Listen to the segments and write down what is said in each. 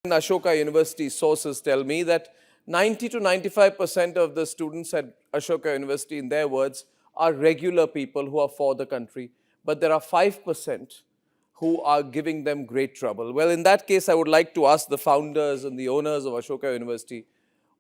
In Ashoka University, sources tell me that 90 to 95% of the students at Ashoka University, in their words, are regular people who are for the country. But there are 5% who are giving them great trouble. Well, in that case, I would like to ask the founders and the owners of Ashoka University,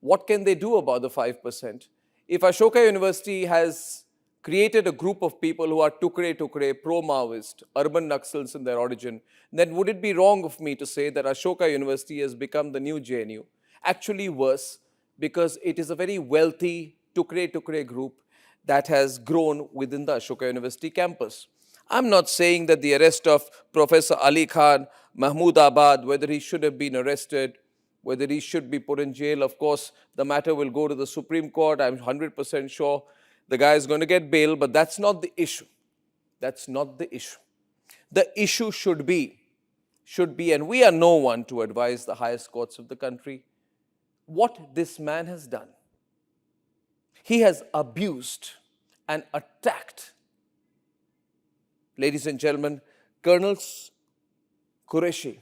what can they do about the 5%? If Ashoka University has created a group of people who are tukre, pro-Maoist, urban Naxals in their origin, then would it be wrong of me to say that Ashoka University has become the new JNU? Actually worse, because it is a very wealthy tukre group that has grown within the Ashoka University campus. I'm not saying that the arrest of Professor Ali Khan, Mahmoodabad, whether he should have been arrested, whether he should be put in jail. Of course, the matter will go to the Supreme Court. I'm 100% sure the guy is going to get bail, but that's not the issue. That's not the issue. The issue should be, and we are no one to advise the highest courts of the country, what this man has done. He has abused and attacked, ladies and gentlemen, Colonel Qureshi.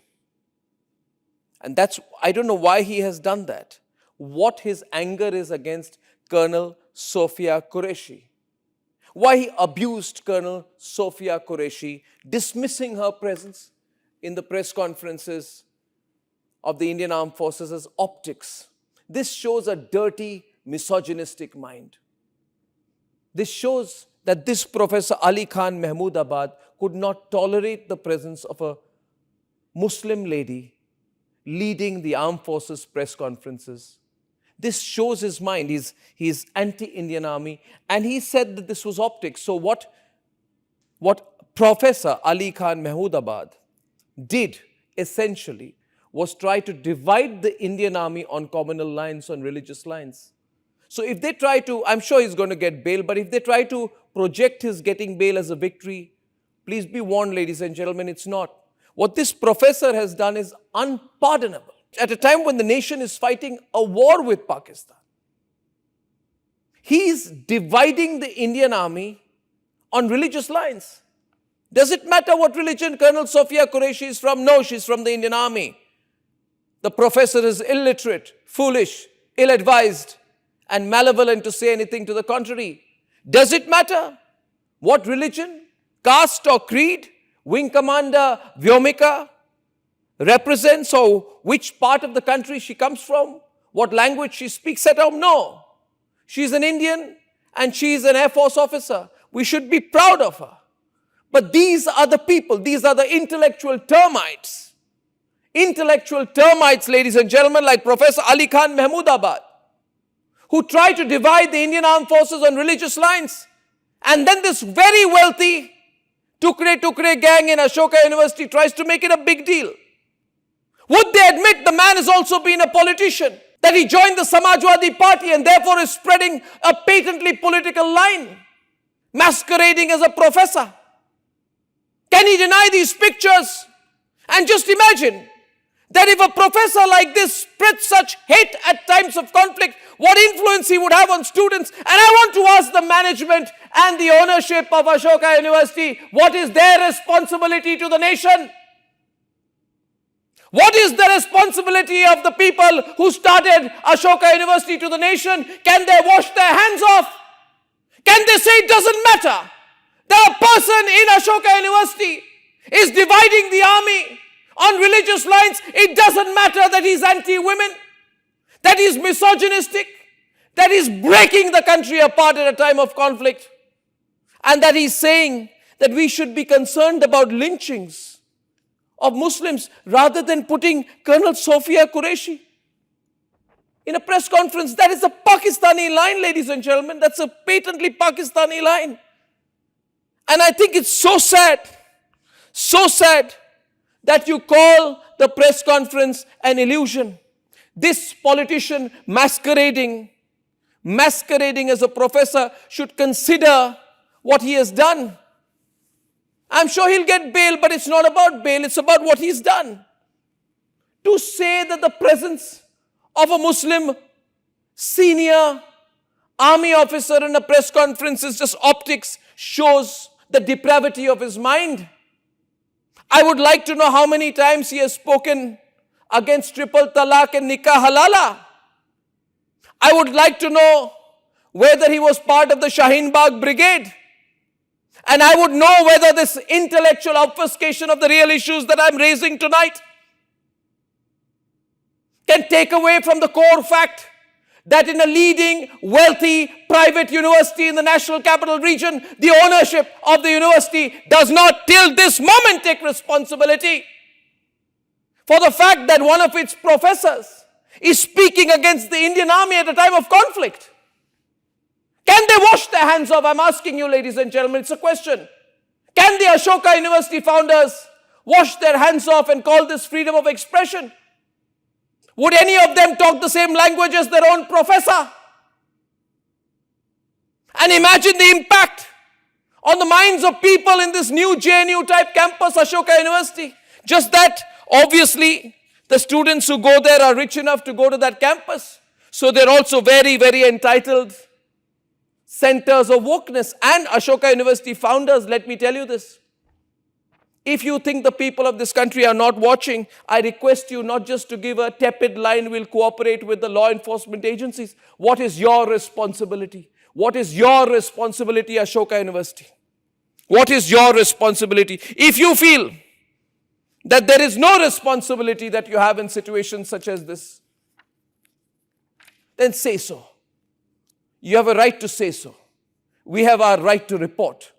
And that's, I don't know why he has done that. What his anger is against Colonel Sofiya Qureshi. Why he abused Colonel Sofiya Qureshi, dismissing her presence in the press conferences of the Indian Armed Forces as optics. This shows a dirty, misogynistic mind. This shows that this Professor Ali Khan Mahmoodabad could not tolerate the presence of a Muslim lady leading the armed forces press conferences. This shows his mind. He's anti-Indian army, and he said that this was optics. So what Professor Ali Khan Mahmoodabad did essentially was try to divide the Indian army on communal lines, on religious lines. So if they try to, I'm sure he's going to get bail, but if they try to project his getting bail as a victory, please be warned, ladies and gentlemen, it's not. What this professor has done is unpardonable. At a time when the nation is fighting a war with Pakistan, he is dividing the Indian army on religious lines. Does it matter what religion Colonel Sofiya Qureshi is from? No, she's from the Indian army. The professor is illiterate, foolish, ill-advised, and malevolent to say anything to the contrary. Does it matter what religion, caste or creed Wing Commander Vyomika represents, or which part of the country she comes from, what language she speaks at home? No. She's an Indian and she's an Air Force officer. We should be proud of her. But these are the people, these are the intellectual termites. Intellectual termites, ladies and gentlemen, like Professor Ali Khan Mahmoodabad, who try to divide the Indian Armed Forces on religious lines. And then this very wealthy tukre gang in Ashoka University tries to make it a big deal. Would they admit the man has also been a politician? That he joined the Samajwadi Party and therefore is spreading a patently political line, masquerading as a professor? Can he deny these pictures? And just imagine that if a professor like this spreads such hate at times of conflict, what influence he would have on students. And I want to ask the management and the ownership of Ashoka University, what is their responsibility to the nation? What is the responsibility of the people who started Ashoka University to the nation? Can they wash their hands off? Can they say it doesn't matter that a person in Ashoka University is dividing the army on religious lines? It doesn't matter that he's anti-women, that he's misogynistic, that he's breaking the country apart at a time of conflict, and that he's saying that we should be concerned about lynchings of Muslims rather than putting Colonel Sofiya Qureshi in a press conference. That is a Pakistani line, ladies and gentlemen. That's a patently Pakistani line. And I think it's so sad that you call the press conference an illusion. This politician masquerading as a professor should consider what he has done. I'm sure he'll get bail, but it's not about bail, it's about what he's done. To say that the presence of a Muslim senior army officer in a press conference is just optics shows the depravity of his mind. I would like to know how many times he has spoken against triple talaq and nikah halala. I would like to know whether he was part of the Shaheen Bagh brigade. And I would know whether this intellectual obfuscation of the real issues that I'm raising tonight can take away from the core fact that in a leading, wealthy, private university in the National Capital Region, the ownership of the university does not till this moment take responsibility for the fact that one of its professors is speaking against the Indian Army at a time of conflict. Can they wash their hands off? I'm asking you, ladies and gentlemen, it's a question. Can the Ashoka University founders wash their hands off and call this freedom of expression? Would any of them talk the same language as their own professor? And imagine the impact on the minds of people in this new JNU type campus, Ashoka University. Just that, obviously, the students who go there are rich enough to go to that campus. So they're also very, very entitled centers of wokeness. And Ashoka University founders, let me tell you this. If you think the people of this country are not watching, I request you not just to give a tepid line, we'll cooperate with the law enforcement agencies. What is your responsibility? What is your responsibility, Ashoka University? What is your responsibility? If you feel that there is no responsibility that you have in situations such as this, then say so. You have a right to say so. We have our right to report.